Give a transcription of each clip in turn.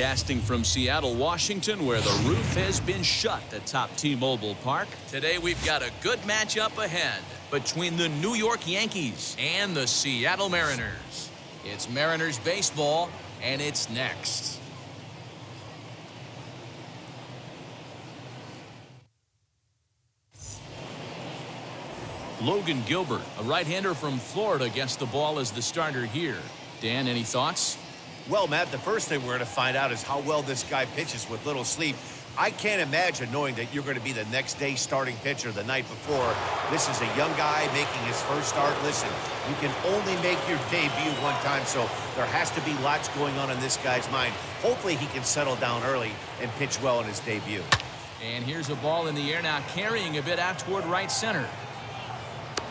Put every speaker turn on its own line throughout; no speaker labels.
Broadcasting from Seattle, Washington, where the roof has been shut atop T-Mobile Park. Today we've got a good matchup ahead between the New York Yankees and the Seattle Mariners. It's Mariners baseball, and it's next. Logan Gilbert, a right-hander from Florida, gets the ball as the starter here. Dan, any thoughts?
Well, Matt, the first thing we're going to find out is how well this guy pitches with little sleep. I can't imagine knowing that you're going to be the next day starting pitcher the night before. This is a young guy making his first start. Listen, you can only make your debut one time, so there has to be lots going on in this guy's mind. Hopefully he can settle down early and pitch well in his debut.
And here's a ball in the air now, carrying a bit out toward right center.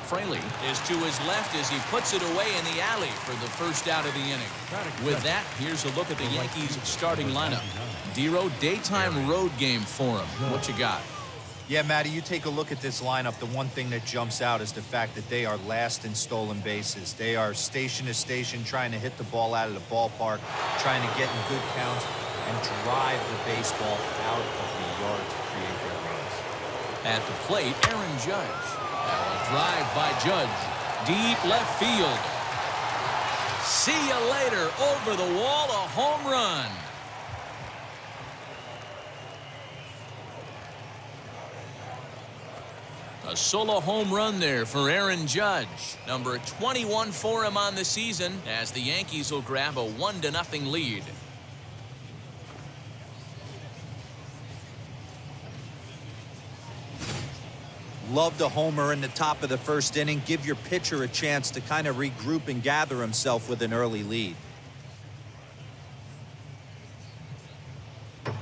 Fraley is to his left as he puts it away in the alley for the first out of the inning. With that, here's a look at the Yankees' starting lineup. Dero, daytime road game for him. What you got?
Yeah, Matty, you take a look at this lineup. The one thing that jumps out is the fact that they are last in stolen bases. They are station to station trying to hit the ball out of the ballpark, trying to get in good counts and drive the baseball out of the yard to create their runs.
At the plate, Aaron Judge. A drive by Judge. Deep left field. See you later. Over the wall, a home run. A solo home run there for Aaron Judge. Number 21 for him on the season as the Yankees will grab a 1-0 lead.
Love the homer in the top of the first inning. Give your pitcher a chance to kind of regroup and gather himself with an early lead.
At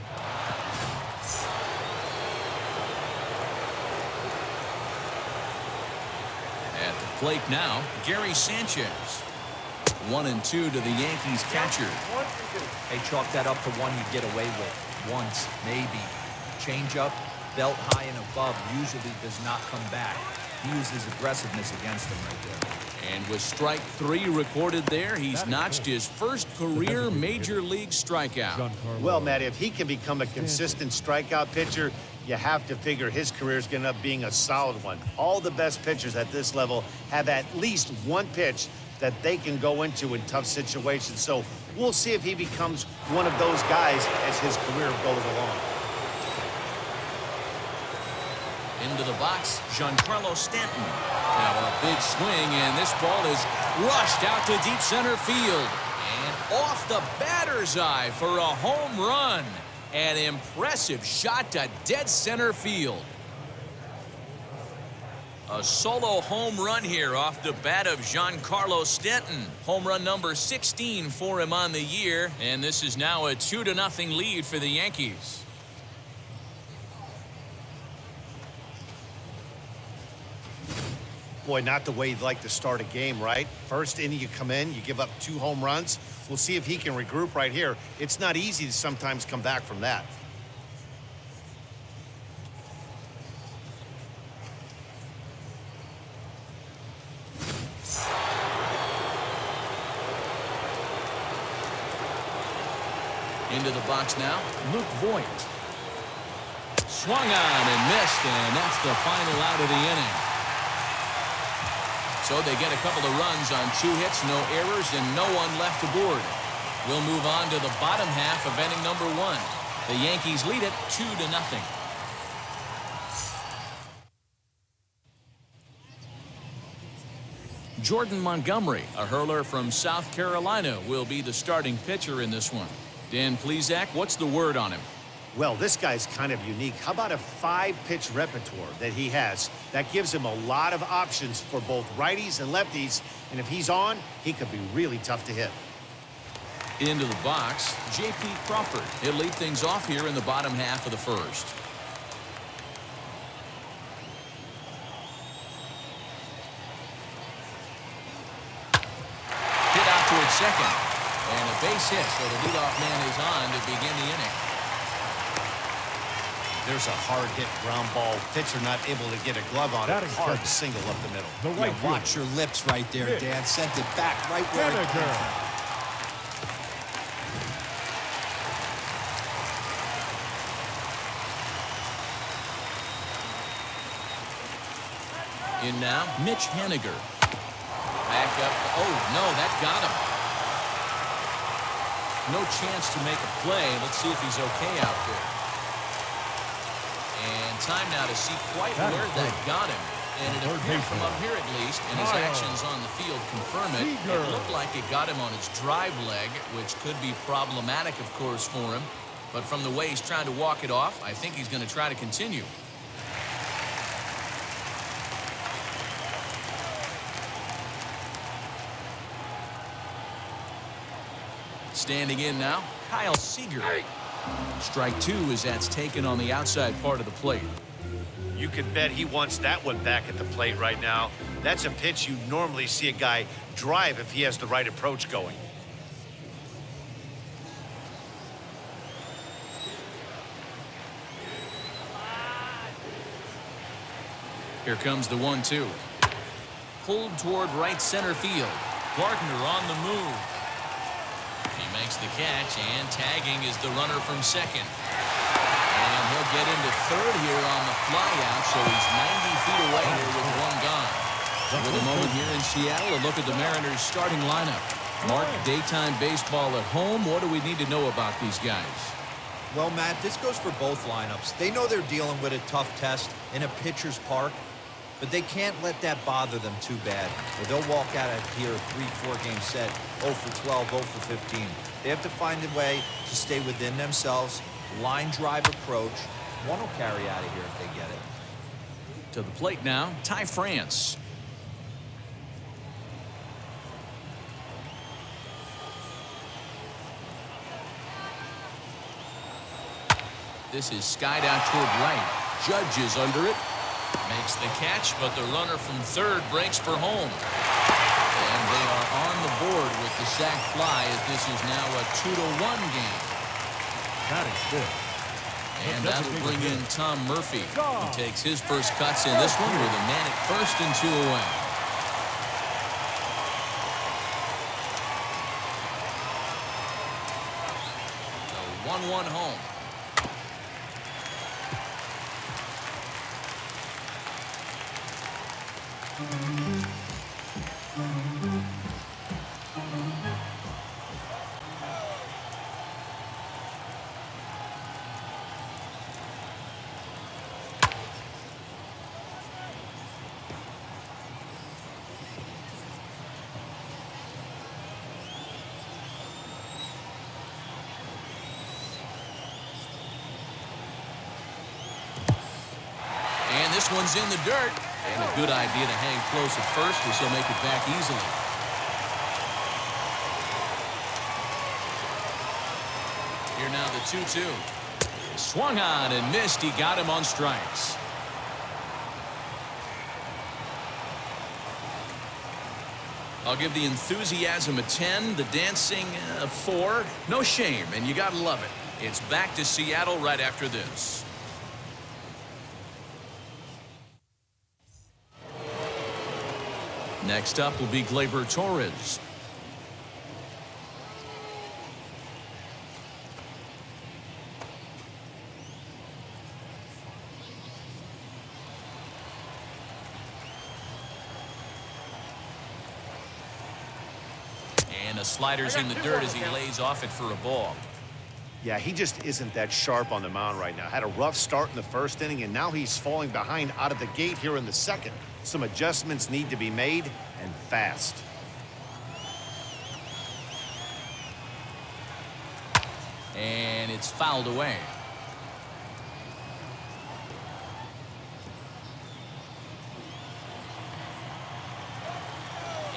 the plate now, Gary Sanchez. 1-2 to the Yankees catcher.
Hey, chalk that up to one you get away with. Once, maybe. Change up. Belt high and above usually does not come back. He used his aggressiveness against him right there.
And with strike 3 recorded there, he's notched his first career major league strikeout.
Well, Matt, if he can become a consistent strikeout pitcher, you have to figure his career is going to end up being a solid one. All the best pitchers at this level have at least one pitch that they can go into in tough situations. So we'll see if he becomes one of those guys as his career goes along.
Into the box, Giancarlo Stanton. Now a big swing, and this ball is rushed out to deep center field. And off the batter's eye for a home run. An impressive shot to dead center field. A solo home run here off the bat of Giancarlo Stanton. Home run number 16 for him on the year, and this is now a 2-0 lead for the Yankees.
Boy, not the way you'd like to start a game, right? First inning, you come in, you give up 2 home runs. We'll see if he can regroup right here. It's not easy to sometimes come back from that.
Into the box now, Luke Voigt. Swung on and missed, and that's the final out of the inning. So they get a couple of runs on 2 hits, no errors, and no one left aboard. We'll move on to the bottom half of inning number 1. The Yankees lead it 2-0. Jordan Montgomery, a hurler from South Carolina, will be the starting pitcher in this one. Dan Plesac, what's the word on him?
Well, this guy's kind of unique. How about a 5-pitch repertoire that he has? That gives him a lot of options for both righties and lefties. And if he's on, he could be really tough to hit.
Into the box, J.P. Crawford. He'll lead things off here in the bottom half of the first. Hit out towards second. And a base hit, so the leadoff man is on to begin the inning.
There's a hard hit ground ball. Pitcher not able to get a glove on it. Hard single up the middle.
Yeah, watch your lips right there, Dan. Sent it back right where it came from.
In now, Mitch Haniger. Back up. Oh, no, that got him. No chance to make a play. Let's see if he's okay out there. And time now to see quite where that got him. And it appeared from up here at least, and his actions on the field confirm it. It looked like it got him on his drive leg, which could be problematic, of course, for him. But from the way he's trying to walk it off, I think he's going to try to continue. Standing in now, Kyle Seager. Strike two as that's taken on the outside part of the plate.
You can bet he wants that one back at the plate right now. That's a pitch you normally see a guy drive if he has the right approach going.
Here comes the 1-2. Pulled toward right center field. Gardner on the move. He makes the catch, and tagging is the runner from second. And he'll get into third here on the flyout, so he's 90 feet away here with one gone. With a moment here in Seattle, a look at the Mariners' starting lineup. Mark, daytime baseball at home. What do we need to know about these guys?
Well, Matt, this goes for both lineups. They know they're dealing with a tough test in a pitcher's park, but they can't let that bother them too bad, or they'll walk out of here a 3-4 game set, 0 for 12, 0 for 15. They have to find a way to stay within themselves, line drive approach. One will carry out of here if they get it.
To the plate now, Ty France. This is skied out toward right. Judge is under it. Makes the catch, but the runner from third breaks for home. And they are on the board with the sac fly as this is now a 2-1 game.
That is good.
And that'll bring in Tom Murphy. He takes his first cuts in this one with a man at first and 2 away. So 1-1 home. And this one's in the dirt. And a good idea to hang close at first as he'll make it back easily. Here now the 2-2. Swung on and missed. He got him on strikes. I'll give the enthusiasm a 10, the dancing a 4. No shame, and you gotta love it. It's back to Seattle right after this. Next up will be Gleyber Torres. And a slider's in the dirt as he lays off it for a ball.
Yeah, he just isn't that sharp on the mound right now. Had a rough start in the first inning, and now he's falling behind out of the gate here in the second. Some adjustments need to be made, and fast.
And it's fouled away.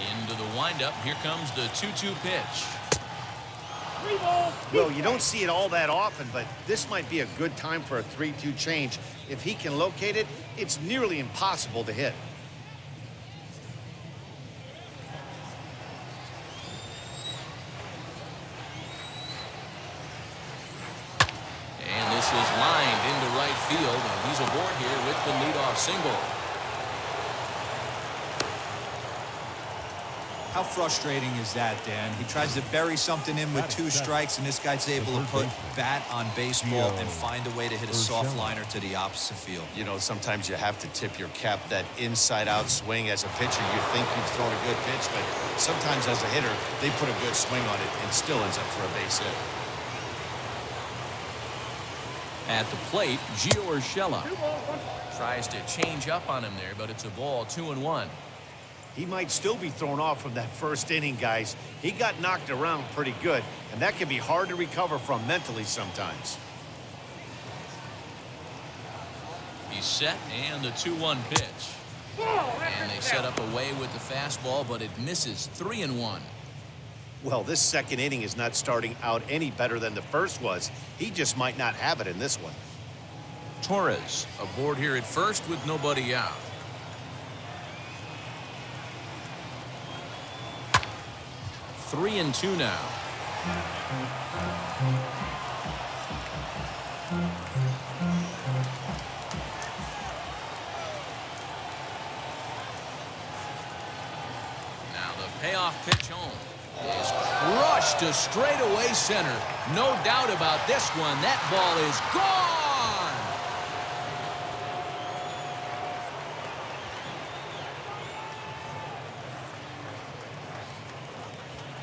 Into the windup. Here comes the 2-2 pitch.
Well, you don't see it all that often, but this might be a good time for a 3-2 change. If he can locate it, it's nearly impossible to hit.
And this is lined into right field, and he's aboard here with the leadoff single.
How frustrating is that, Dan? He tries to bury something in with 2 strikes, and this guy's able to put bat on baseball and find a way to hit a soft liner to the opposite field.
You know, sometimes you have to tip your cap. That inside-out swing as a pitcher, you think you've thrown a good pitch, but sometimes as a hitter, they put a good swing on it and still ends up for a base hit.
At the plate, Gio Urshela tries to change up on him there, but it's a ball, 2-1.
He might still be thrown off from that first inning, guys. He got knocked around pretty good, and that can be hard to recover from mentally sometimes.
He's set, and the 2-1 pitch. And they set up away with the fastball, but it misses, 3-1.
Well, this second inning is not starting out any better than the first was. He just might not have it in this one.
Torres aboard here at first with nobody out. Three and two now. Now the payoff pitch home is crushed to straightaway center. No doubt about this one. That ball is gone.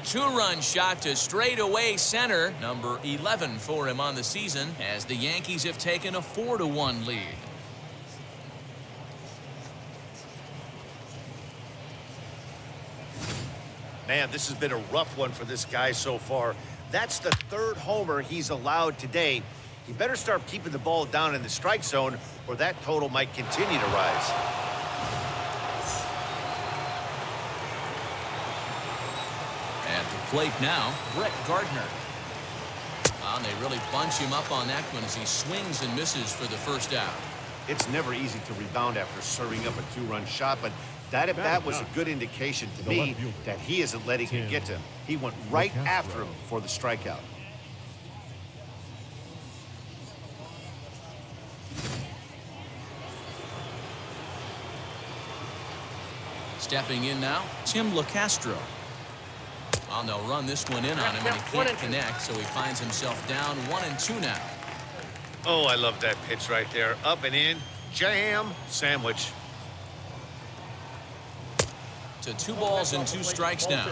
Two-run shot to straightaway center. Number 11 for him on the season as the Yankees have taken a 4-1 lead.
Man, this has been a rough one for this guy so far. That's the 3rd homer he's allowed today. He better start keeping the ball down in the strike zone, or that total might continue to rise.
At the plate now, Brett Gardner. And they really bunch him up on that one as he swings and misses for the first out.
It's never easy to rebound after serving up a 2-run shot, but that at-bat was a good indication to me that he isn't letting it get to him. He went right after him for the strikeout.
Stepping in now, Tim LeCastro. Well, they'll run this one in on him, and he can't connect, so he finds himself down 1-2 now.
Oh, I love that pitch right there. Up and in, jam, sandwich.
To 2 balls and 2 strikes now.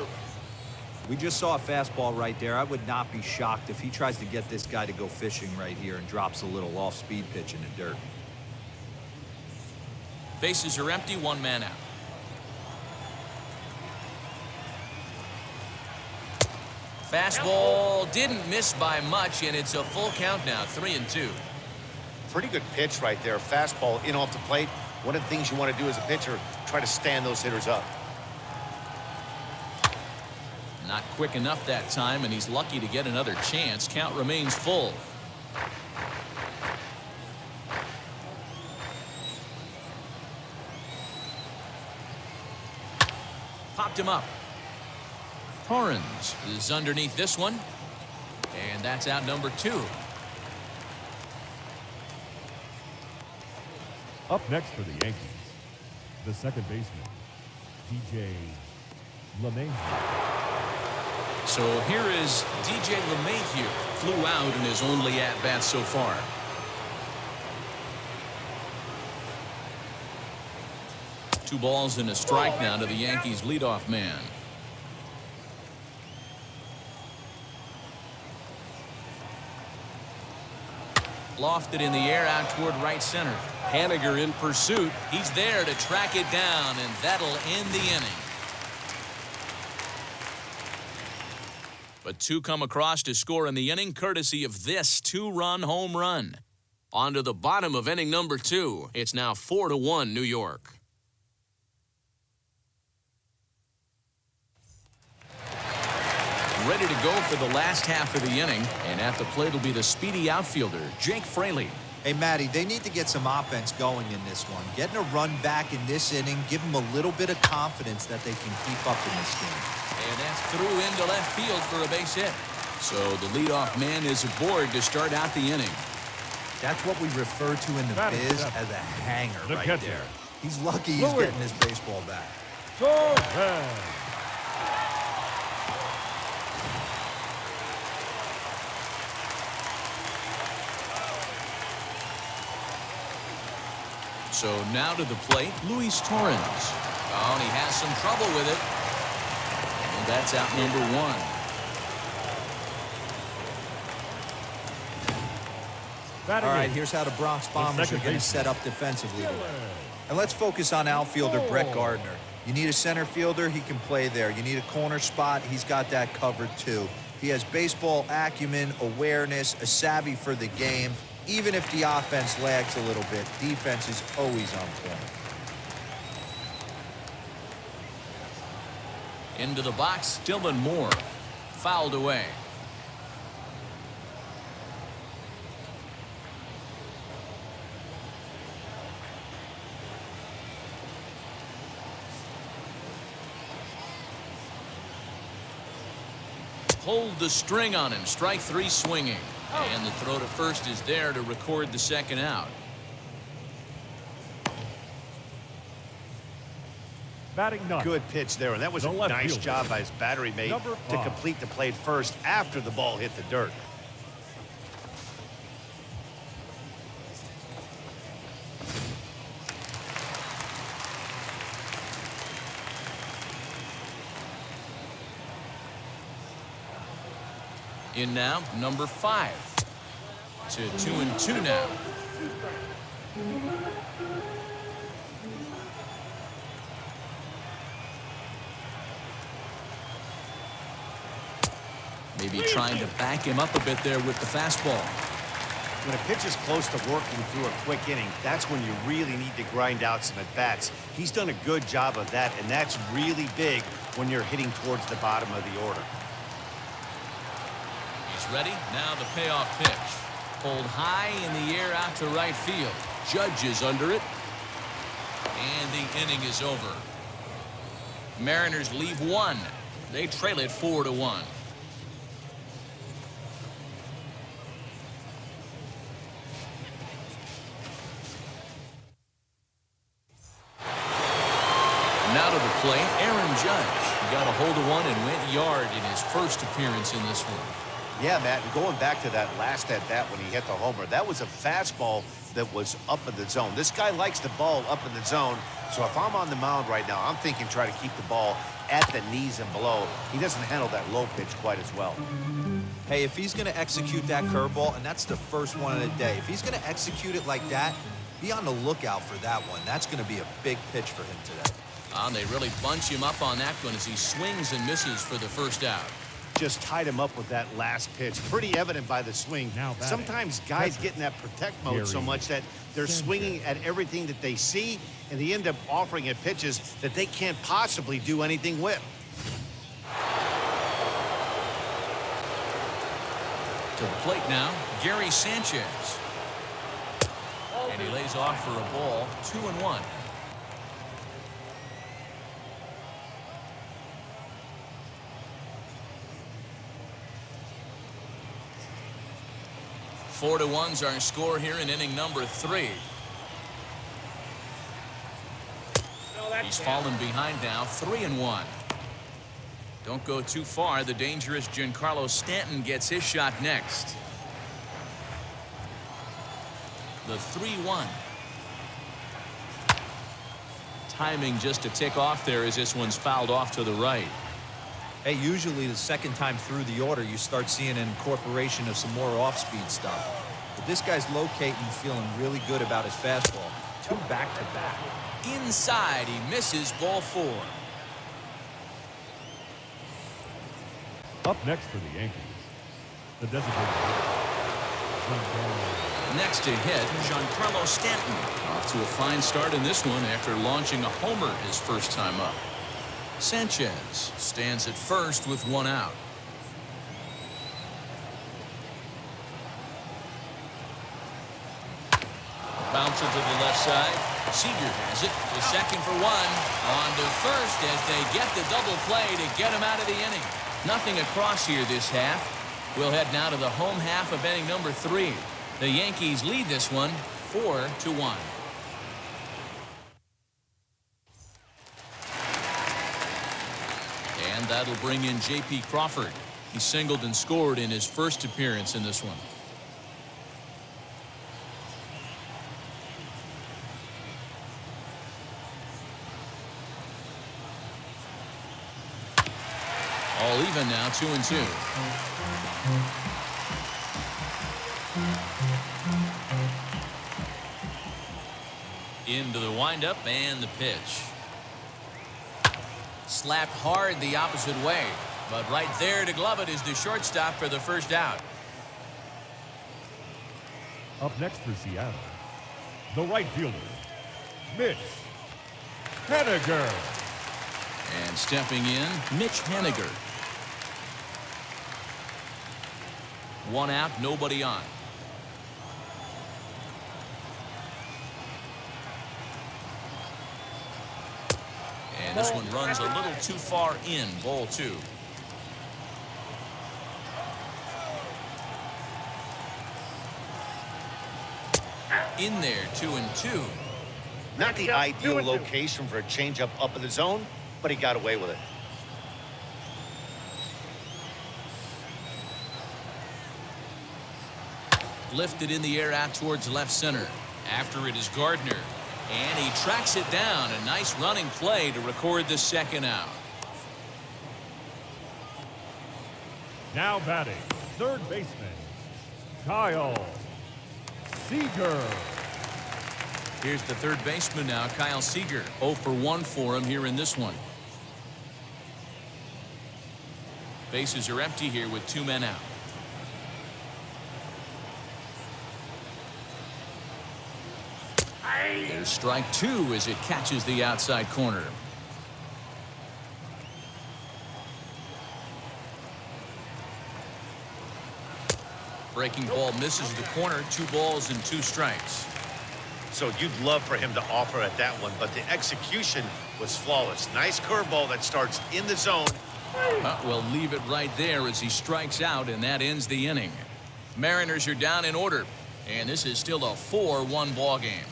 We just saw a fastball right there. I would not be shocked if he tries to get this guy to go fishing right here and drops a little off-speed pitch in the dirt.
Bases are empty, 1 man out. Fastball didn't miss by much, and it's a full count now, 3-2.
Pretty good pitch right there. Fastball in off the plate. One of the things you want to do as a pitcher, try to stand those hitters up.
Not quick enough that time, and he's lucky to get another chance. Count remains full. Popped him up. Torrens is underneath this one, and that's out number 2.
Up next for the Yankees, the second baseman, DJ LeMahieu.
So here is DJ LeMahieu. Flew out in his only at-bat so far. Two balls and a strike now to the Yankees leadoff man. Lofted in the air out toward right center. Haniger in pursuit. He's there to track it down, and that'll end the inning. But 2 come across to score in the inning, courtesy of this 2-run home run. On to the bottom of inning number 2. It's now 4-1 New York. Ready to go for the last half of the inning, and at the plate will be the speedy outfielder, Jake Fraley.
Hey, Matty, they need to get some offense going in this one. Getting a run back in this inning, give them a little bit of confidence that they can keep up in this game.
And that's through into left field for a base hit. So the leadoff man is aboard to start out the inning.
That's what we refer to in the biz as a hanger right there. He's lucky he's getting his baseball back.
Go ahead.
So now to the plate, Luis Torrens. Oh, and he has some trouble with it. And that's out number one.
All right, here's how the Bronx Bombers are going to set up defensively today. And let's focus on outfielder Brett Gardner. You need a center fielder, he can play there. You need a corner spot, he's got that covered too. He has baseball acumen, awareness, a savvy for the game. Even if the offense lags a little bit, defense is always on point.
Into the box, Dylan Moore. Fouled away. Hold the string on him. Strike three swinging. And the throw to first is there to record the second out.
Batting ninth.
Good pitch there, and that was a nice job by his battery mate to complete the play first after the ball hit the dirt.
In now, number 5. To 2-2 now. Maybe trying to back him up a bit there with the fastball.
When a pitch is close to working through a quick inning, that's when you really need to grind out some at-bats. He's done a good job of that, and that's really big when you're hitting towards the bottom of the order.
Ready? Now the payoff pitch. Pulled high in the air out to right field. Judge is under it. And the inning is over. Mariners leave one. They trail it 4-1. Now to the plate, Aaron Judge. He got a hold of one and went yard in his first appearance in this one.
Yeah, Matt, and going back to that last at-bat when he hit the homer, that was a fastball that was up in the zone. This guy likes the ball up in the zone, so if I'm on the mound right now, I'm thinking try to keep the ball at the knees and below. He doesn't handle that low pitch quite as well.
Hey, if he's going to execute that curveball, and that's the first one of the day, if he's going to execute it like that, be on the lookout for that one. That's going to be a big pitch for him today.
And they really bunch him up on that one as he swings and misses for the first out.
Just tied him up with that last pitch. Pretty evident by the swing. Sometimes guys get in that protect mode so much that they're swinging at everything that they see, and they end up offering it pitches that they can't possibly do anything with.
To the plate now, Gary Sanchez. And he lays off for a ball, 2-1. Four to one's our score here in inning number 3. He's fallen behind now, 3-1. Don't go too far. The dangerous Giancarlo Stanton gets his shot next. The 3-1. Timing just to tick off there as this one's fouled off to the right.
Hey, usually the second time through the order, you start seeing an incorporation of some more off-speed stuff. But this guy's locating, feeling really good about his fastball. 2 back-to-back.
Inside, he misses ball 4.
Up next for the Yankees, the designated hitter.
Next to hit, Giancarlo Stanton. Off to a fine start in this one after launching a homer his first time up. Sanchez stands at first with 1 out. Bouncer to the left side. Seager has it to second for 1. On to first as they get the double play to get him out of the inning. Nothing across here this half. We'll head now to the home half of inning number 3. The Yankees lead this one 4-1. And that'll bring in J.P. Crawford. He singled and scored in his first appearance in this one. All even now, 2-2. Into the windup and the pitch. Slapped hard the opposite way, but right there to glove it is the shortstop for the first out.
Up next for Seattle, the right fielder, Mitch Haniger.
And stepping in, Mitch Haniger. 1 out, nobody on. And this one runs a little too far in, ball 2. In there, 2-2.
Not the ideal location for a changeup up in the zone, but he got away with it.
Lifted in the air out towards left center. After it is Gardner. And he tracks it down. A nice running play to record the second out.
Now batting, third baseman, Kyle Seager.
Here's the third baseman now, Kyle Seager. 0 for 1 for him here in this one. Bases are empty here with 2 men out. There's strike 2 as it catches the outside corner. Breaking ball misses the corner. 2 balls and 2 strikes.
So you'd love for him to offer at that one, but the execution was flawless. Nice curveball that starts in the zone.
We'll leave it right there as he strikes out, and that ends the inning. Mariners are down in order, and this is still a 4-1 ball game.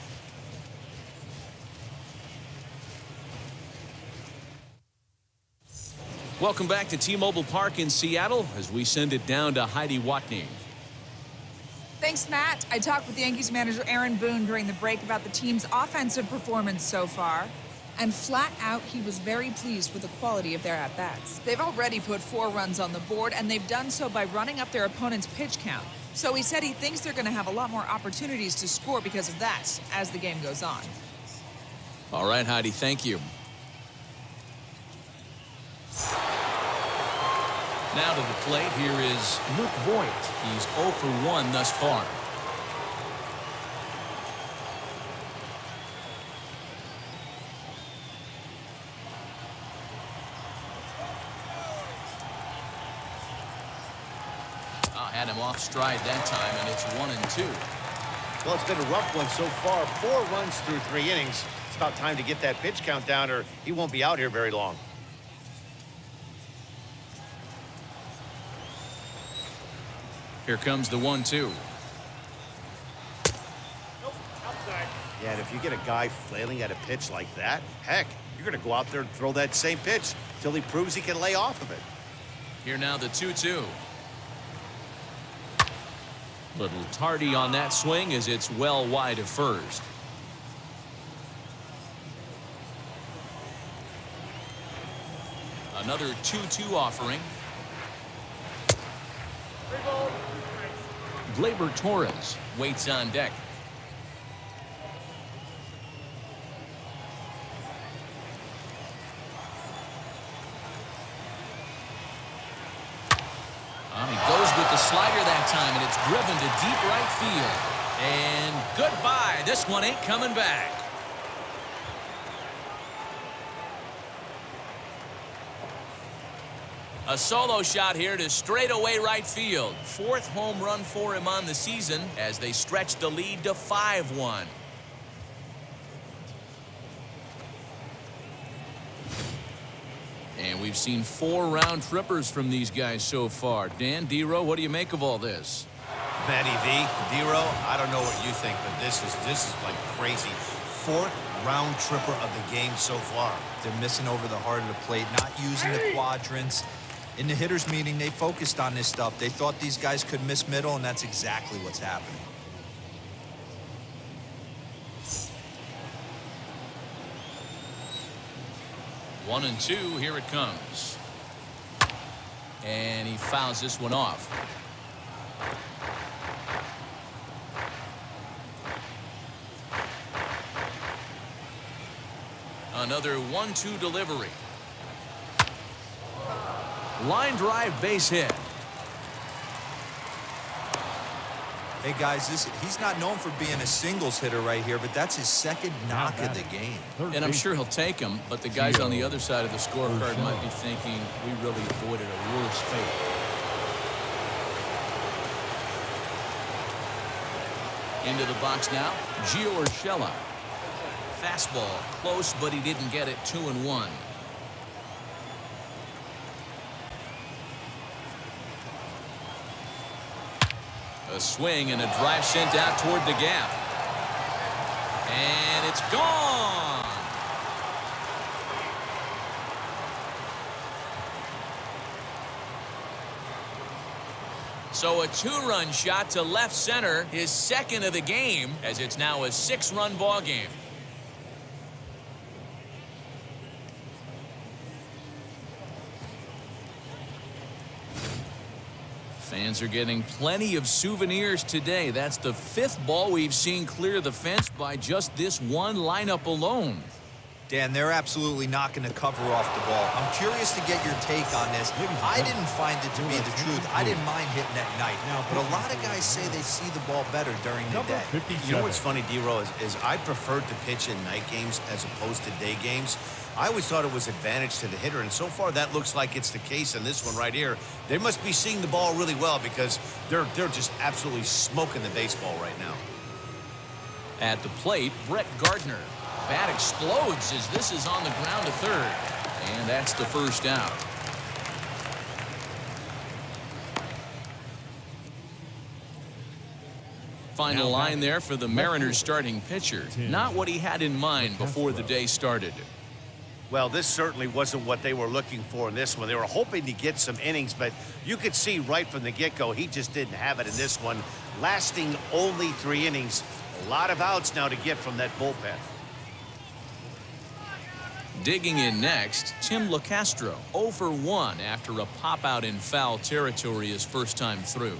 Welcome back to T-Mobile Park in Seattle as we send it down to Heidi Watney.
Thanks, Matt. I talked with Yankees manager Aaron Boone during the break about the team's offensive performance so far. And flat out, he was very pleased with the quality of their at-bats. They've already put 4 runs on the board, and they've done so by running up their opponent's pitch count. So he said he thinks they're going to have a lot more opportunities to score because of that as the game goes on.
All right, Heidi, thank you. Now to the plate, here is Luke Voigt. He's 0 for 1 thus far. Had him off stride that time, and it's 1-2.
Well, it's been a rough one so far. 4 runs through 3 innings. It's about time to get that pitch count down, or he won't be out here very long.
Here comes the 1-2.
Yeah, and if you get a guy flailing at a pitch like that, heck, you're going to go out there and throw that same pitch till he proves he can lay off of it.
Here now the 2-2. Little tardy on that swing as it's well wide of first. Another 2-2 offering. Gleyber Torres waits on deck. He goes with the slider that time, and it's driven to deep right field. And goodbye. This one ain't coming back. A solo shot here to straightaway right field. 4th home run for him on the season as they stretch the lead to 5-1. And we've seen 4 round trippers from these guys so far. Dan, D-Row, what do you make of all this?
Matty V, D-Row, I don't know what you think, but this is like crazy. 4th round tripper of the game so far.
They're missing over the heart of the plate, not using the quadrants. In the hitters meeting, they focused on this stuff. They thought these guys could miss middle, and that's exactly what's happening. One and 2, here it comes.
And he fouls this one off. Another 1-2 delivery. Line drive base hit.
Hey, guys, he's not known for being a singles hitter right here, but that's his second knock of the game.
And I'm sure he'll take him, but the guys on the other side of the scorecard might be thinking we really avoided a worse fate. Into the box now, Gio Urshela. Fastball, close, but he didn't get it. 2-1. A swing and a drive sent out toward the gap. And it's gone. So a 2-run shot to left center, his second of the game, as it's now a 6-run ball game. Fans are getting plenty of souvenirs today. That's the 5th ball we've seen clear the fence by just this one lineup alone.
Dan, they're absolutely not going to cover off the ball. I'm curious to get your take on this. I didn't find it to be the truth. I didn't mind hitting at night. But a lot of guys say they see the ball better during the day.
You know what's funny, D-Row, is I preferred to pitch in night games as opposed to day games. I always thought it was advantage to the hitter, and so far that looks like it's the case in this one right here. They must be seeing the ball really well because they're just absolutely smoking the baseball right now.
At the plate, Brett Gardner. Bat explodes as this is on the ground to third. And that's the first out. Final line there for the Mariners starting pitcher. Not what he had in mind before the day started.
Well, this certainly wasn't what they were looking for in this one. They were hoping to get some innings, but you could see right from the get-go he just didn't have it in this one, lasting only 3 innings. A lot of outs now to get from that bullpen.
Digging in next, Tim LaCastro, 0 for 1 after a pop-out in foul territory his first time through.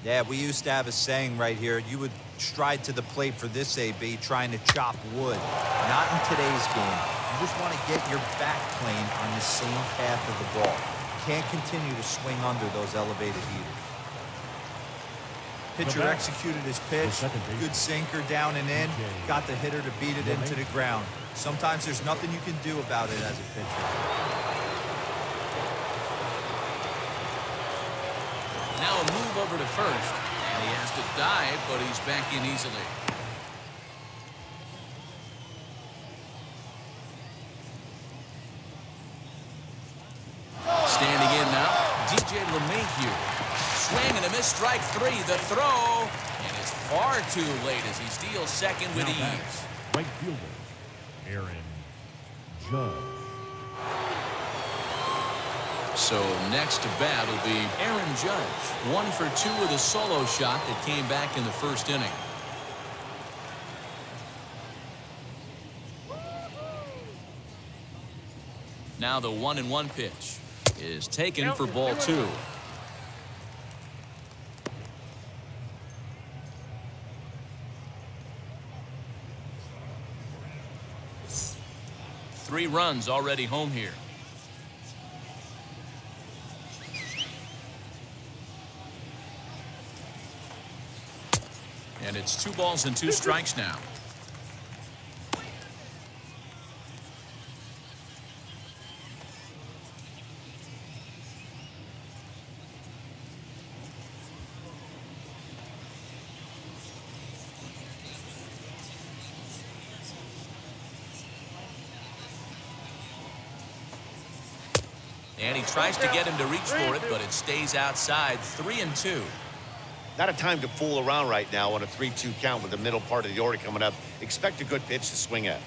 Yeah, we used to have a saying right here. You would stride to the plate for this AB trying to chop wood. Not in today's game. You just want to get your back plane on the same path of the ball. Can't continue to swing under those elevated heaters. Pitcher executed his pitch. Good sinker down and in. Got the hitter to beat it into the ground. Sometimes there's nothing you can do about it as a pitcher.
Now a move over to first. And he has to dive, but he's back in easily. Standing in now, DJ LeMahieu. Swing and a miss, strike 3. The throw, and it's far too late as he steals second with ease.
Right fielder, Aaron Judge.
So next to bat will be Aaron Judge. 1 for 2 with a solo shot that came back in the first inning. Now the 1-1 pitch is taken for ball 2. Three runs already home here. And it's 2 balls and 2 strikes now. And he tries to get him to reach for it, but it stays outside. 3-2.
Not a time to fool around right now on a 3-2 count with the middle part of the order coming up. Expect a good pitch to swing at.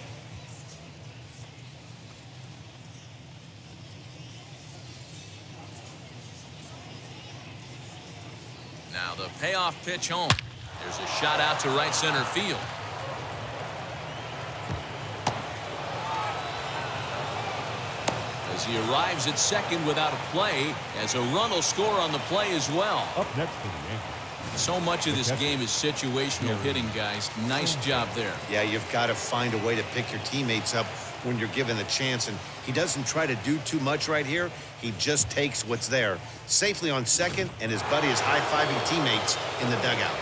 Now the payoff pitch home. There's a shot out to right center field. as he arrives at second without a play, as a run will score on the play as well.
Up next for the Yankees.
So much of this game is situational hitting, guys. Nice job there.
Yeah, you've got to find a way to pick your teammates up when you're given the chance, and he doesn't try to do too much right here. He just takes what's there. Safely on second, and his buddy is high-fiving teammates in the dugout.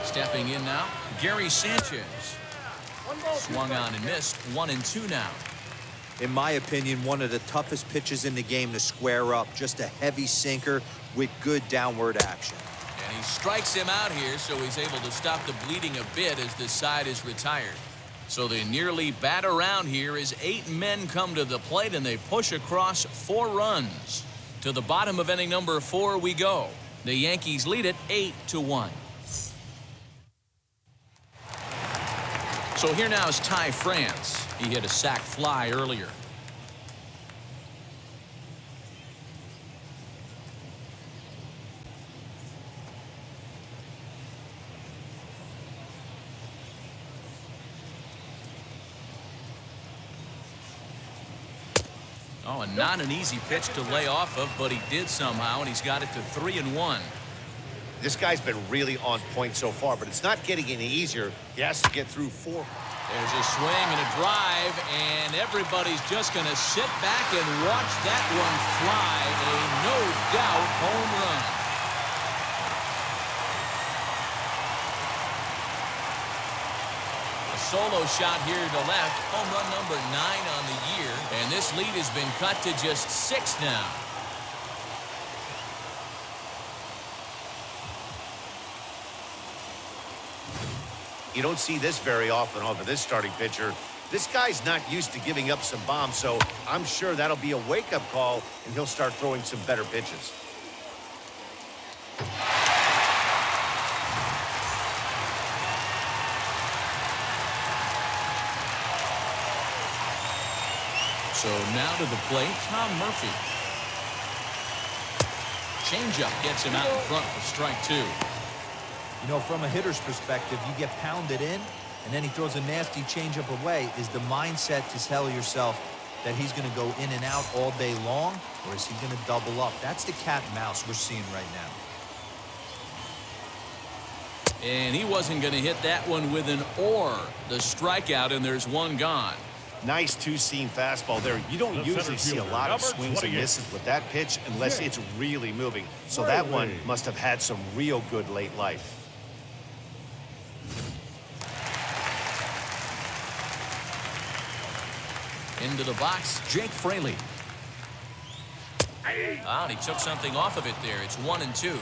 Stepping in now, Gary Sanchez. Swung on and missed. 1-2 now.
In my opinion, one of the toughest pitches in the game to square up. Just a heavy sinker with good downward action.
And he strikes him out here, so he's able to stop the bleeding a bit as this side is retired. So they nearly bat around here as 8 men come to the plate, and they push across 4 runs. To the bottom of inning number 4 we go. The Yankees lead it 8-1. So here now is Ty France. He hit a sac fly earlier. Oh, and not an easy pitch to lay off of, but he did somehow, and he's got it to 3-1.
This guy's been really on point so far, but it's not getting any easier. He has to get through 4.
There's a swing and a drive, and everybody's just going to sit back and watch that one fly. A no-doubt home run. A solo shot here to left. Home run number 9 on the year, and this lead has been cut to just 6 now.
You don't see this very often over this starting pitcher. This guy's not used to giving up some bombs, so I'm sure that'll be a wake-up call, and he'll start throwing some better pitches.
So now to the plate, Tom Murphy. Changeup gets him out in front for strike 2.
You know, from a hitter's perspective, you get pounded in, and then he throws a nasty changeup away. Is the mindset to tell yourself that he's going to go in and out all day long, or is he going to double up? That's the cat and mouse we're seeing right now.
And he wasn't going to hit that one with an or. The strikeout, and there's one gone.
Nice two-seam fastball there. You don't usually see a lot of swings and misses with that pitch unless it's really moving. So that one must have had some real good late life.
Into the box, Jake Fraley. Oh, and he took something off of it there. It's 1-2.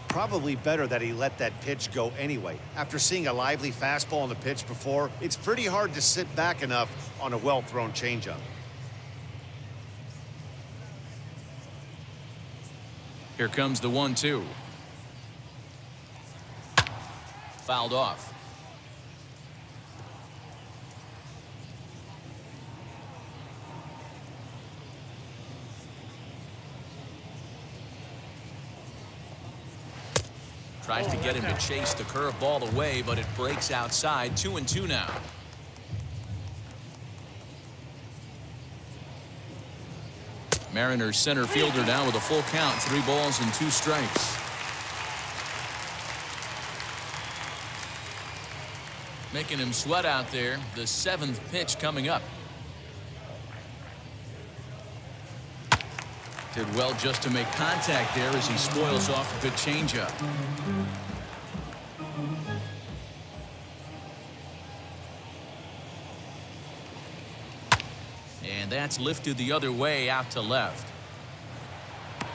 Probably better that he let that pitch go anyway. After seeing a lively fastball on the pitch before, it's pretty hard to sit back enough on a well-thrown changeup.
Here comes the 1-2. Fouled off. Tries to get him to chase the curveball away, but it breaks outside. 2-2 now. Mariners center fielder now with a full count. 3 balls and 2 strikes. Making him sweat out there. The 7th pitch coming up. Did well just to make contact there as he spoils off a good changeup. And that's lifted the other way out to left.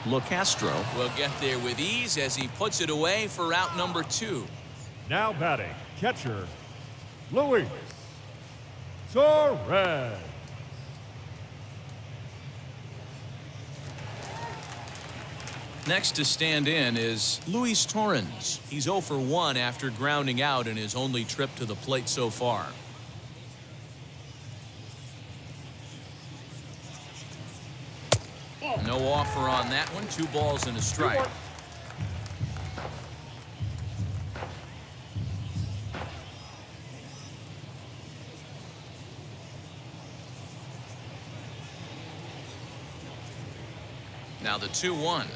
LeCastro
will get there with ease as he puts it away for out number 2.
now batting, catcher, Luis Torres.
Next to stand in is Luis Torres. He's 0 for 1 after grounding out in his only trip to the plate so far. No offer on that one. 2 balls and a strike. Now the 2-1.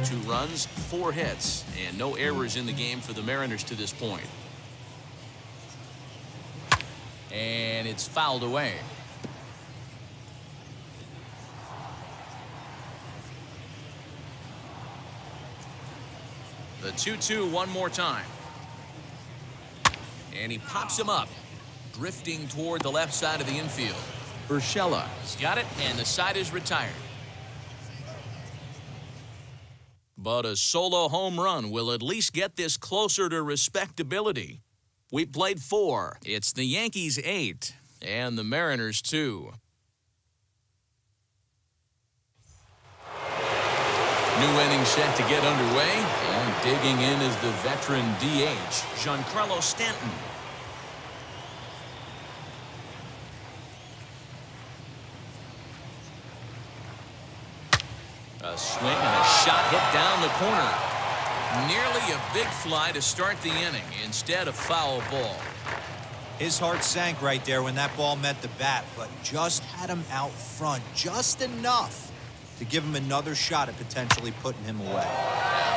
Two runs, 4 hits, and no errors in the game for the Mariners to this point. And it's fouled away. The 2-2 one more time. And he pops him up, drifting toward the left side of the infield. Urshela's got it, and the side is retired. But a solo home run will at least get this closer to respectability. We played 4. It's the Yankees 8 and the Mariners 2. New inning set to get underway, and digging in is the veteran DH, Giancarlo Stanton. A swing and a shot hit down the corner. Nearly a big fly to start the inning instead of foul ball.
His heart sank right there when that ball met the bat, but just had him out front just enough to give him another shot at potentially putting him away.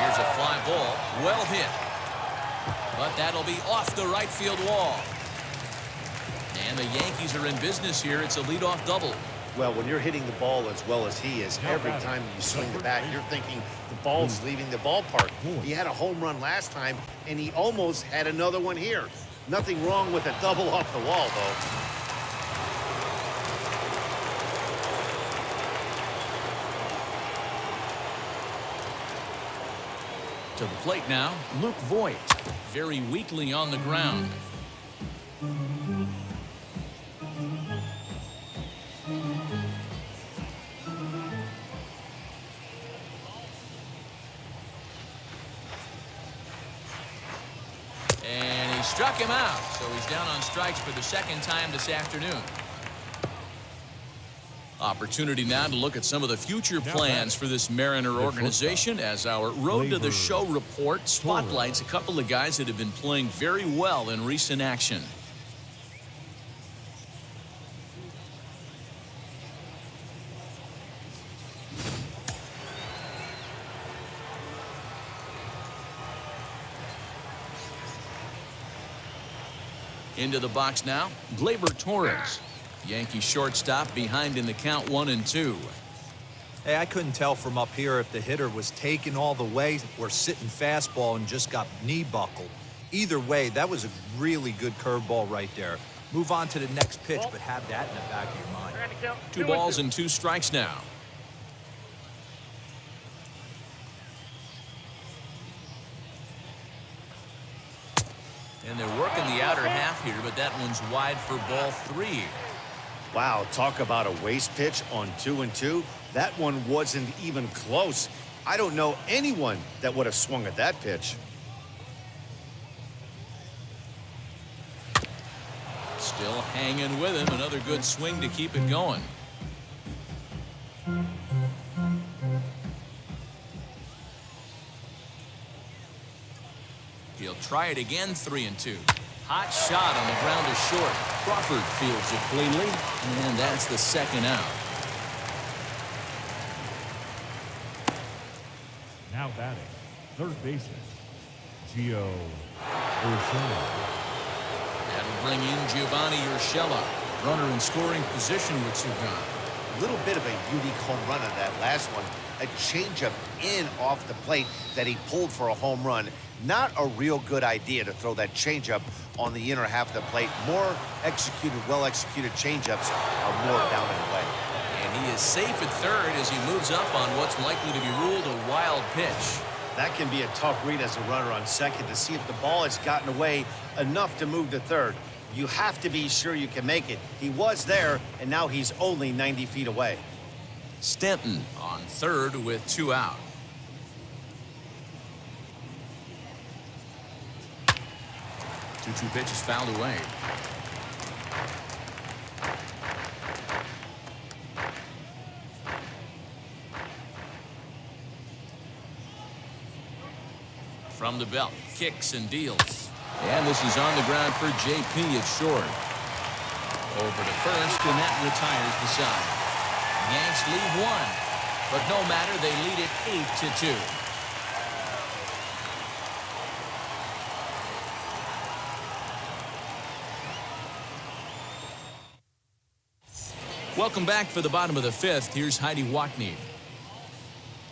Here's a fly ball, well hit. But that'll be off the right field wall. And the Yankees are in business here. It's a leadoff double.
Well, when you're hitting the ball as well as he is, every time you swing the bat, you're thinking the ball's leaving the ballpark. He had a home run last time, and he almost had another one here. Nothing wrong with a double off the wall, though.
To the plate now, Luke Voigt, very weakly on the ground. And he struck him out, so he's down on strikes for the second time this afternoon. Opportunity now to look at some of the future plans for this Mariner organization as our Road to the Show report spotlights a couple of guys that have been playing very well in recent action. Into the box now, Gleyber Torres. Yankee shortstop behind in the count 1-2.
Hey, I couldn't tell from up here if the hitter was taking all the way or sitting fastball and just got knee buckled. Either way, that was a really good curveball right there. Move on to the next pitch, but have that in the back of your mind.
2 balls and 2 strikes now. And they're working the outer half here, but that one's wide for ball 3.
Wow, talk about a waste pitch on 2-2. That one wasn't even close. I don't know anyone that would have swung at that pitch.
Still hanging with him. Another good swing to keep it going. He'll try it again, 3-2. Hot shot on the ground to short. Crawford fields it cleanly, and that's the second out.
Now batting, third baseman, Gio Urshela.
That'll bring in Giovanni Urshela. Runner in scoring position with 2 gone.
A little bit of a unique home run on that last one. A changeup in off the plate that he pulled for a home run. Not a real good idea to throw that changeup on the inner half of the plate. More executed, well-executed changeups are more down and away.
And he is safe at third as he moves up on what's likely to be ruled a wild pitch.
That can be a tough read as a runner on second to see if the ball has gotten away enough to move to third. You have to be sure you can make it. He was there, and now he's only 90 feet away.
Stanton on third with 2 out. Two pitches fouled away. From the belt, kicks and deals. And this is on the ground for JP. It's short. Over to first, and that retires the side. Yanks lead one, but no matter, they lead it 8-2. Welcome back for the bottom of the fifth. Here's Heidi Watney.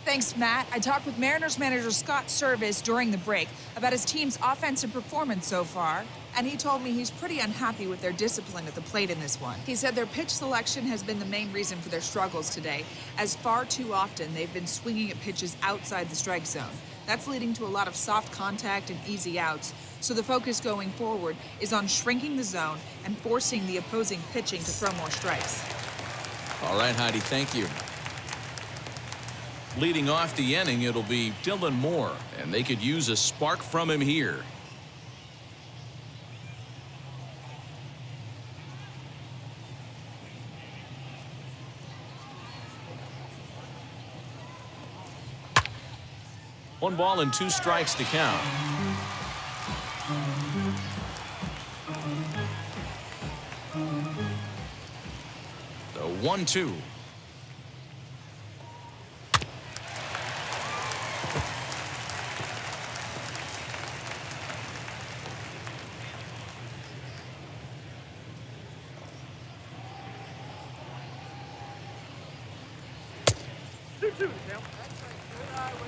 Thanks, Matt. I talked with Mariners manager Scott Service during the break about his team's offensive performance so far, and he told me he's pretty unhappy with their discipline at the plate in this one. He said their pitch selection has been the main reason for their struggles today, as far too often they've been swinging at pitches outside the strike zone. That's leading to a lot of soft contact and easy outs, so the focus going forward is on shrinking the zone and forcing the opposing pitching to throw more strikes.
All right, Heidi, thank you. Leading off the inning, it'll be Dylan Moore, and they could use a spark from him here. One ball and two strikes to count. The 1-2.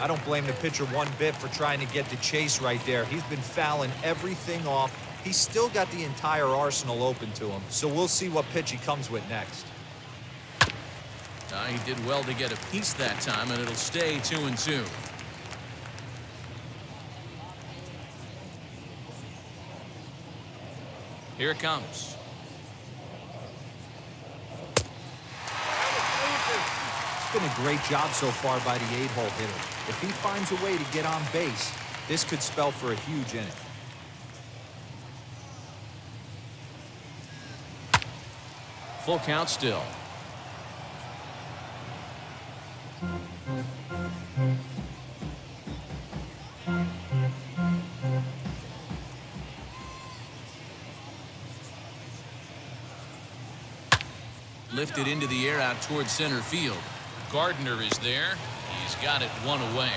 I don't blame the pitcher one bit for trying to get the chase right there. He's been fouling everything off. He's still got the entire arsenal open to him, so we'll see what pitch he comes with next.
He did well to get a piece that time, and it'll stay 2-2. Here it comes.
It's been a great job so far by the 8-hole hitter. If he finds a way to get on base, this could spell for a huge inning.
Full count still. Lifted into the air out towards center field. Gardner is there. He's got it one away.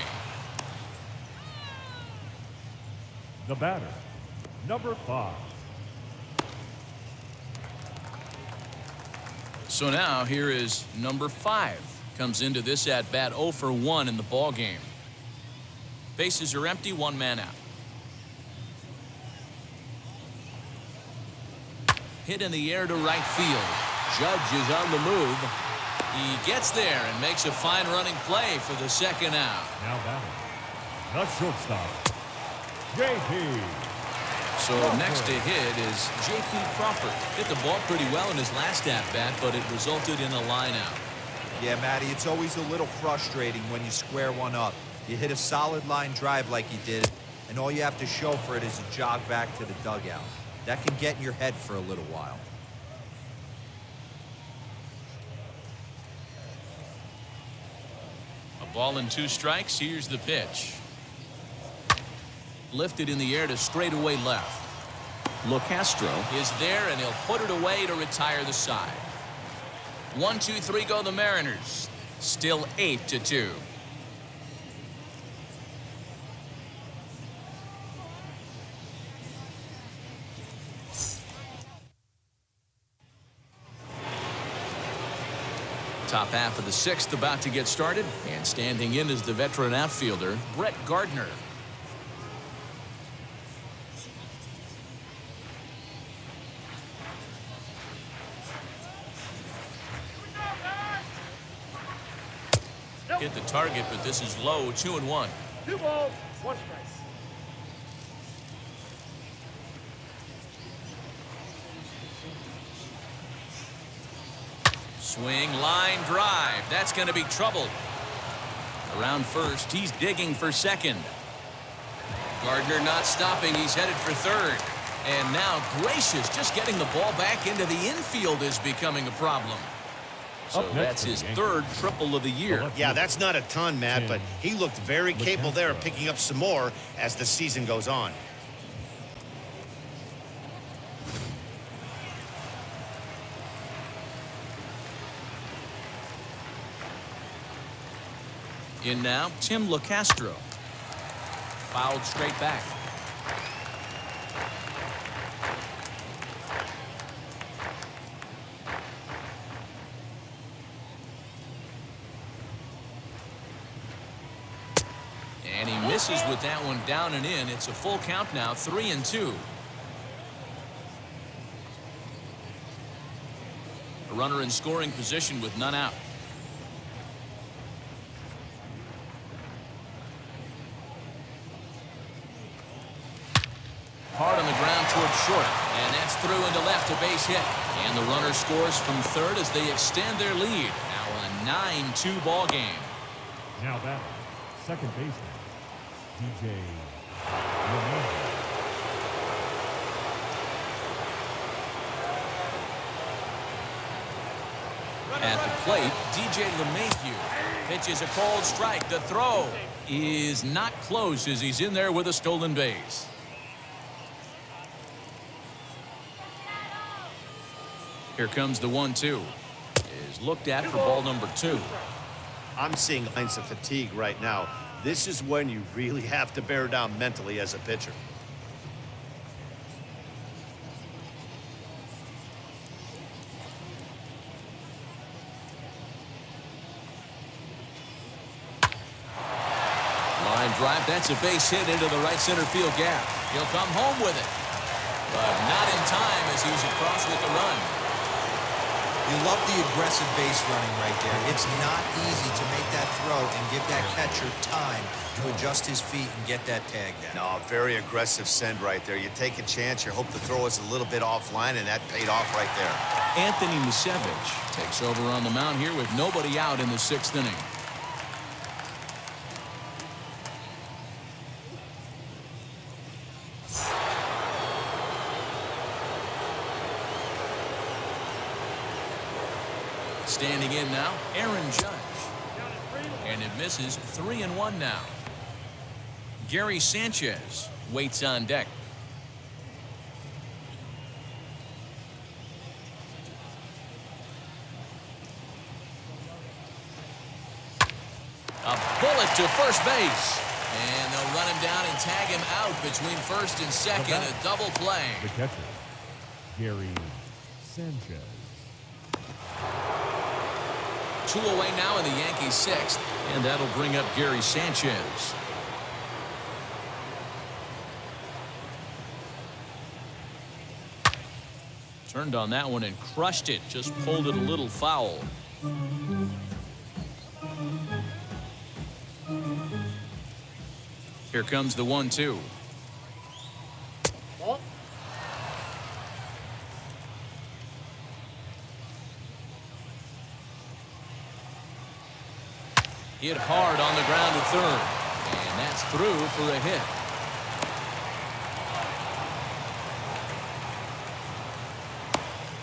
The batter, number 5.
So now here is number 5. Comes into this at bat 0 for 1 in the ball game. Bases are empty, one man out. Hit in the air to right field. Judge is on the move. He gets there and makes a fine running play for the second out.
Now batting, the shortstop, JP.
So next to hit is J.P. Crawford. Hit the ball pretty well in his last at-bat, but it resulted in a line out.
Yeah, Matty, it's always a little frustrating when you square one up. You hit a solid line drive like you did, and all you have to show for it is a jog back to the dugout. That can get in your head for a little while.
A ball and 2 strikes. Here's the pitch. Lifted in the air to straightaway left. LoCastro is there, and he'll put it away to retire the side. 1-2-3 go the Mariners. Still 8-2. Top half of the 6th about to get started, and standing in is the veteran outfielder, Brett Gardner. Hit the target, but this is low, 2-1.
2 balls, 1 strike.
Swing, line drive. That's going to be trouble. Around first, he's digging for second. Gardner not stopping. He's headed for third. And now, gracious, just getting the ball back into the infield is becoming a problem. So
Up next
that's
for the
his
Yankees.
third triple of the year.
Yeah, that's not a ton, Matt, but he looked very capable there of picking up some more as the season goes on.
In now, Tim LeCastro. Fouled straight back. And he misses with that one down and in. It's a full count now, 3-2. A runner in scoring position with none out. Hard on the ground towards short, and that's through into left, a base hit. And the runner scores from third as they extend their lead. Now a 9-2 ball game.
Now batting, second baseman, DJ LeMay.
At the plate, DJ LeMahieu pitches a cold strike. The throw is not close as he's in there with a stolen base. Here comes the 1-2. Is looked at for ball number 2.
I'm seeing signs of fatigue right now. This is when you really have to bear down mentally as a pitcher.
Line drive, that's a base hit into the right center field gap. He'll come home with it, but not in time as he's across with the run.
You love the aggressive base running right there. It's not easy to make that throw and give that catcher time to adjust his feet and get that tag down.
No, very aggressive send right there. You take a chance, you hope the throw is a little bit offline, and that paid off right there.
Anthony Musevich takes over on the mound here with nobody out in the 6th inning. Standing in now, Aaron Judge. And it misses 3-1 now. Gary Sanchez waits on deck. A bullet to first base. And they'll run him down and tag him out between first and second. A double play.
The catcher, Gary Sanchez.
2 away now in the Yankees 6th, and that'll bring up Gary Sanchez. Turned on that one and crushed it, just pulled it a little foul. Here comes the 1-2.
Ball.
Hit hard on the ground to third. And that's through for a hit.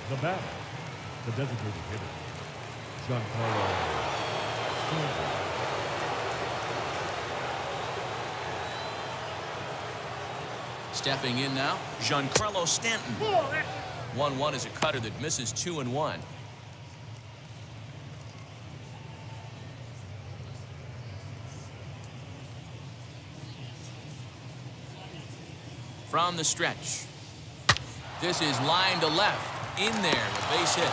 The batter, the designated hitter, Giancarlo Stanton.
Stepping in now, Giancarlo Stanton. 1-1 is a cutter that misses 2-1. From the stretch. This is line to left. In there, a base hit.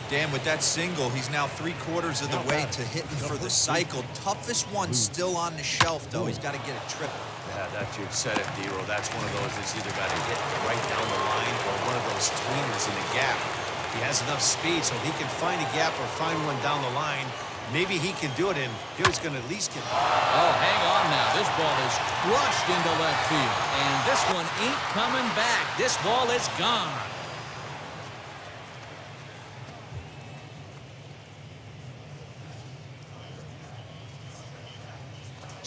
Dan, with that single, he's now 3/4 of the way to hitting for the cycle. Toughest one still on the shelf, though. He's got to get a triple.
Yeah, that you said it, D-Row. That's one of those that's either got to hit right down the line or one of those tweeners in the gap. He has enough speed so he can find a gap or find one down the line. Maybe he can do it, and he's going to at least get...
Oh, hang on now. This ball is crushed into left field. And this one ain't coming back. This ball is gone.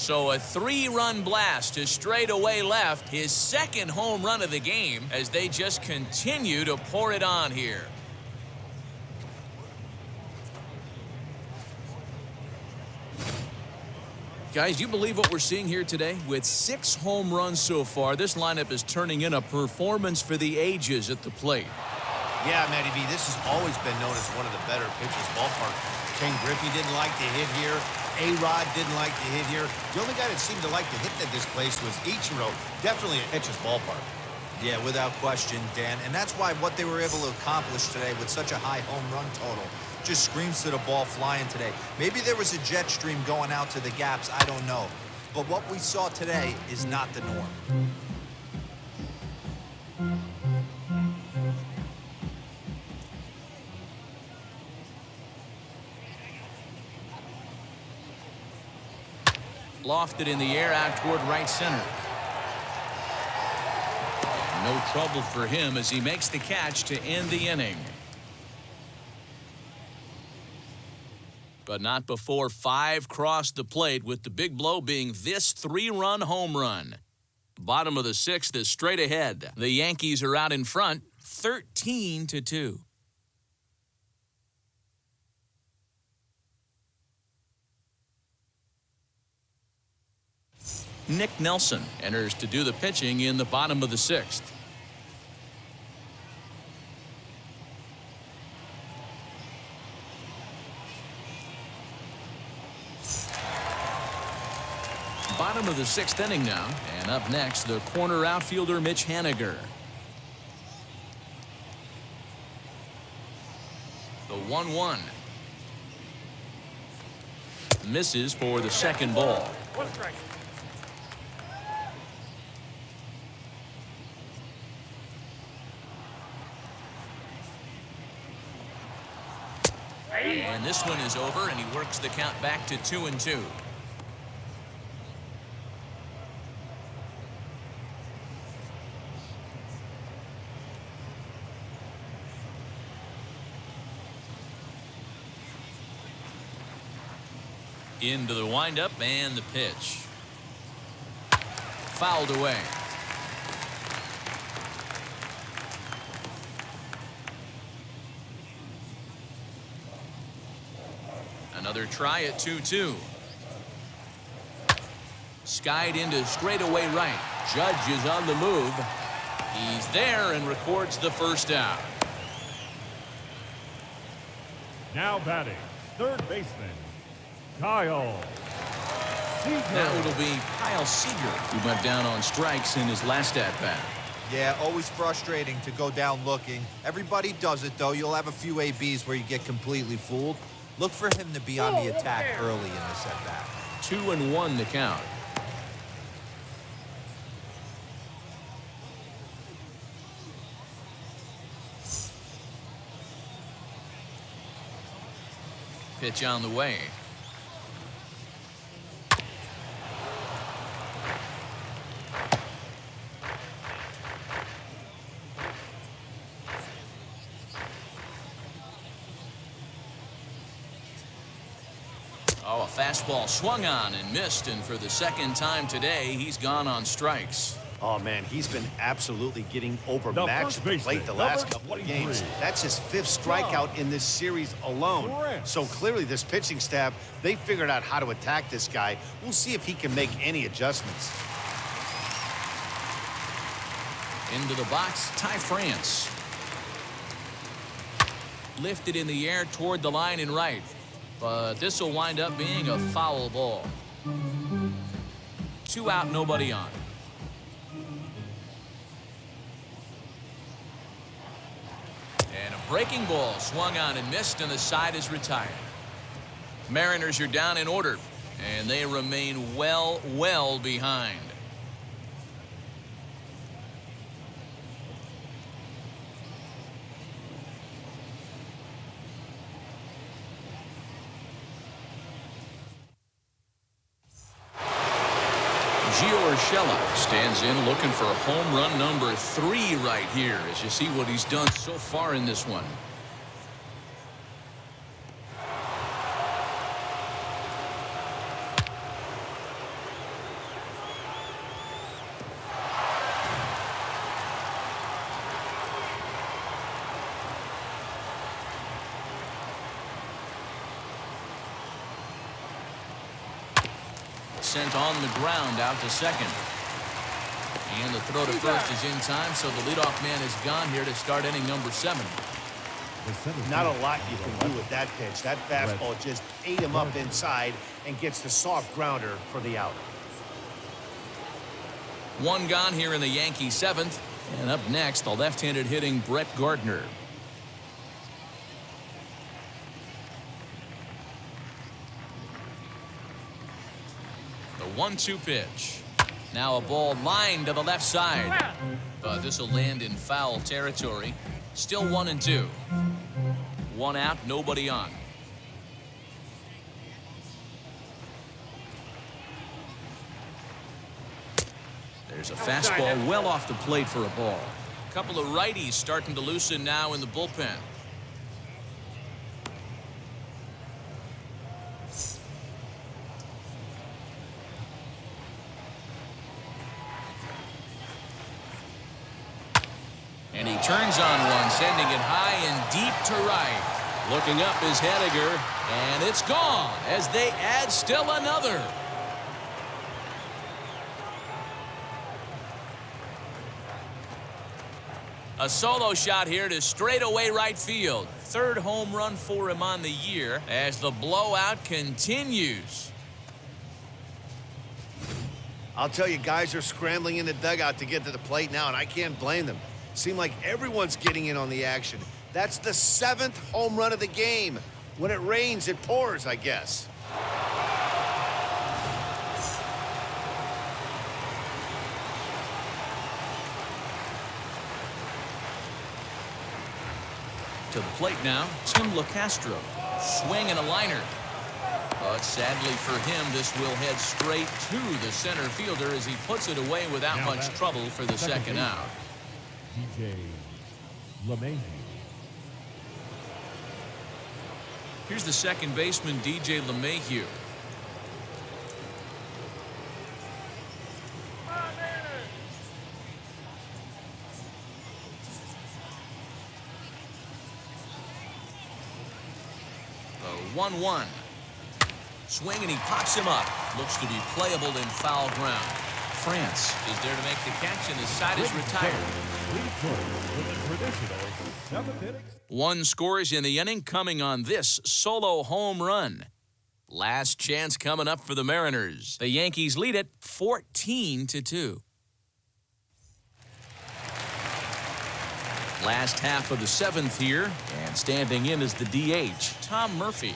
So a 3-run blast to straightaway left, his second home run of the game, as they just continue to pour it on here. Guys, you believe what we're seeing here today? With 6 home runs so far, this lineup is turning in a performance for the ages at the plate.
Yeah, Matty B, this has always been known as one of the better pitchers' ballpark. Ken Griffey didn't like to hit here. A-Rod didn't like to hit here. The only guy that seemed to like to hit at this place was Ichiro. Definitely a pitcher's ballpark.
Yeah, without question, Dan. And that's why what they were able to accomplish today with such a high home run total just screams to the ball flying today. Maybe there was a jet stream going out to the gaps, I don't know. But what we saw today is not the norm.
Lofted in the air out toward right center. No trouble for him as he makes the catch to end the inning. But not before 5 crossed the plate, with the big blow being this 3-run home run. Bottom of the 6th is straight ahead. The Yankees are out in front, 13-2. Nick Nelson enters to do the pitching in the bottom of the 6th. Bottom of the 6th inning now, and up next, the corner outfielder Mitch Haniger. The 1-1. Misses for the second ball.
1 strike.
And this one is over, and he works the count back to 2-2. Into the windup and the pitch. Fouled away. Another try at 2-2. Skied into straightaway right. Judge is on the move. He's there and records the first out.
Now batting, third baseman, Kyle Seager.
Now it'll be Kyle Seager, who went down on strikes in his last at-bat.
Yeah, always frustrating to go down looking. Everybody does it, though. You'll have a few ABs where you get completely fooled. Look for him to be on the attack early in this at-bat.
2-1 the count. Pitch on the way. Oh, a fastball swung on and missed, and for the second time today, he's gone on strikes.
Oh, man, he's been absolutely getting overmatched at the plate the last couple of games. That's his 5th strikeout in this series alone. So clearly this pitching staff, they figured out how to attack this guy. We'll see if he can make any adjustments.
Into the box, Ty France. Lifted in the air toward the line and right. But this will wind up being a foul ball. 2 out, nobody on. And a breaking ball swung on and missed, and the side is retired. Mariners are down in order, and they remain well behind. Gio Urshela stands in looking for home run number 3 right here, as you see what he's done so far in this one. sent on the ground out to second. And the throw to first is in time, so the leadoff man is gone here to start inning number 7.
Not a lot you can do with that pitch. That fastball just ate him up inside and gets the soft grounder for the out.
One gone here in the Yankee 7th. And up next, the left-handed hitting Brett Gardner. The 1-2 pitch. Now a ball lined to the left side. But this will land in foul territory. Still 1-2. 1 out, nobody on. There's a fastball well off the plate for a ball. A couple of righties starting to loosen now in the bullpen. And he turns on one, sending it high and deep to right. Looking up is Henniger, and it's gone as they add still another. A solo shot here to straightaway right field. 3rd home run for him on the year as the blowout continues.
I'll tell you, guys are scrambling in the dugout to get to the plate now, and I can't blame them. Seems like everyone's getting in on the action. That's the 7th home run of the game. When it rains, it pours, I guess.
To the plate now, Tim LaCastro. Swing and a liner. But sadly for him, this will head straight to the center fielder as he puts it away without much trouble for the second out.
DJ LeMahieu.
Here's the second baseman, DJ LeMahieu. The 1-1. Swing and he pops him up. Looks to be playable in foul ground. France is there to make the catch and the side is retired. 1 scores in the inning coming on this solo home run. Last chance coming up for the Mariners. The Yankees lead it 14-2. Last half of the 7th here, and standing in is the DH, Tom Murphy.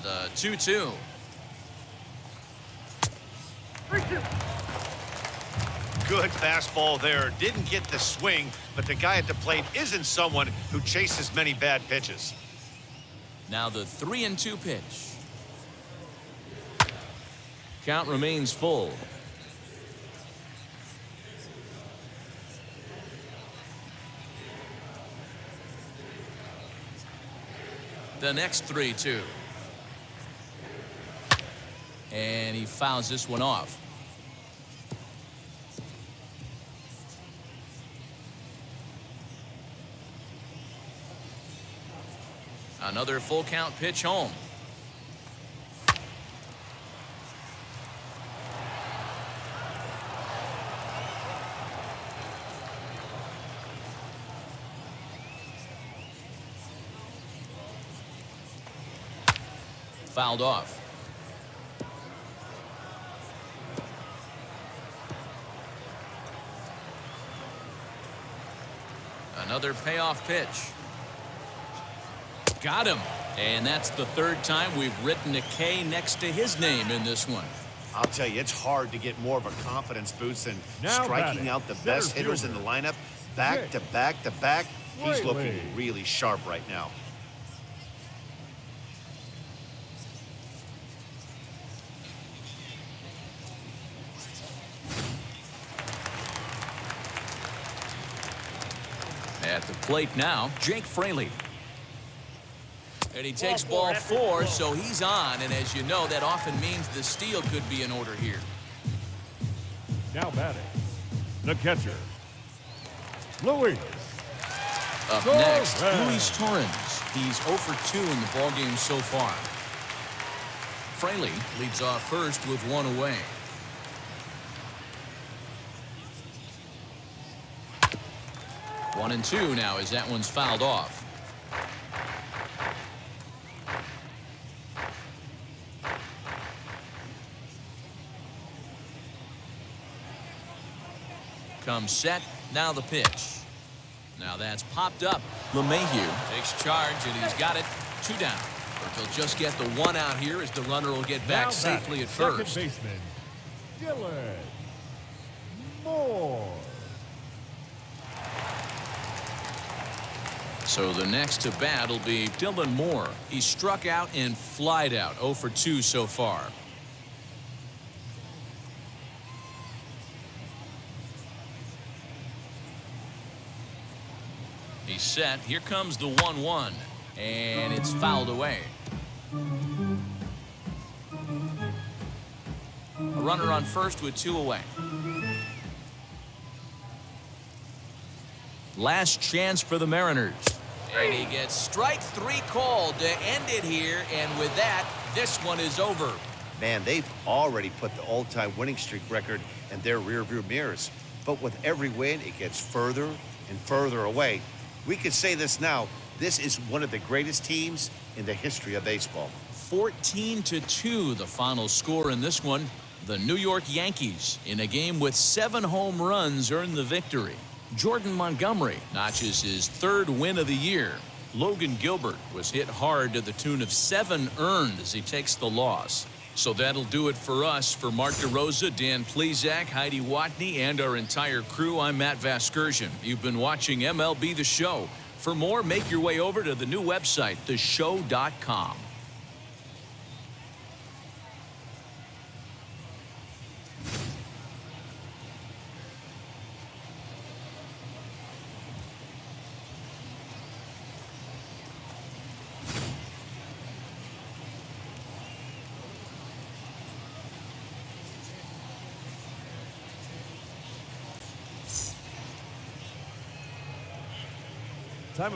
The 2-2.
Good fastball there. Didn't get the swing, but the guy at the plate isn't someone who chases many bad pitches.
Now the 3-2 pitch. Count remains full. The next 3-2. And he fouls this one off. Another full count pitch home. Fouled off. Another payoff pitch. Got him. And that's the 3rd time we've written a K next to his name in this one.
I'll tell you, it's hard to get more of a confidence boost than striking out the best hitters in the lineup back to back to back. He's looking really sharp right now.
At the plate now, Jake Fraley. And he takes ball 4, so he's on. And as you know, that often means the steal could be in order here.
Now batting, the catcher, Luis.
Up next, Luis Torrens. He's 0 for 2 in the ballgame so far. Fraley leads off first with 1 away. One and 2 now as that one's fouled off. Comes set. Now the pitch. Now that's popped up. LeMahieu takes charge, and he's got it. 2 down. But they'll just get the 1 out here as the runner will get back safely at first.
Second baseman, Dylan Moore.
So the next to bat will be Dylan Moore. He struck out and flied out. 0 for 2 so far. He's set. Here comes the 1-1. And it's fouled away. A runner on first with 2 away. Last chance for the Mariners. And he gets strike 3 called to end it here. And with that, this one is over.
Man, they've already put the all-time winning streak record in their rearview mirrors. But with every win, it gets further and further away. We could say this now. This is one of the greatest teams in the history of baseball.
14-2, the final score in this one. The New York Yankees, in a game with 7 home runs, earned the victory. Jordan Montgomery notches his 3rd win of the year. Logan Gilbert was hit hard to the tune of 7 earned as he takes the loss. So that'll do it for us. For Mark DeRosa, Dan Plezak, Heidi Watney, and our entire crew, I'm Matt Vasgersian. You've been watching MLB The Show. For more, make your way over to the new website, theshow.com.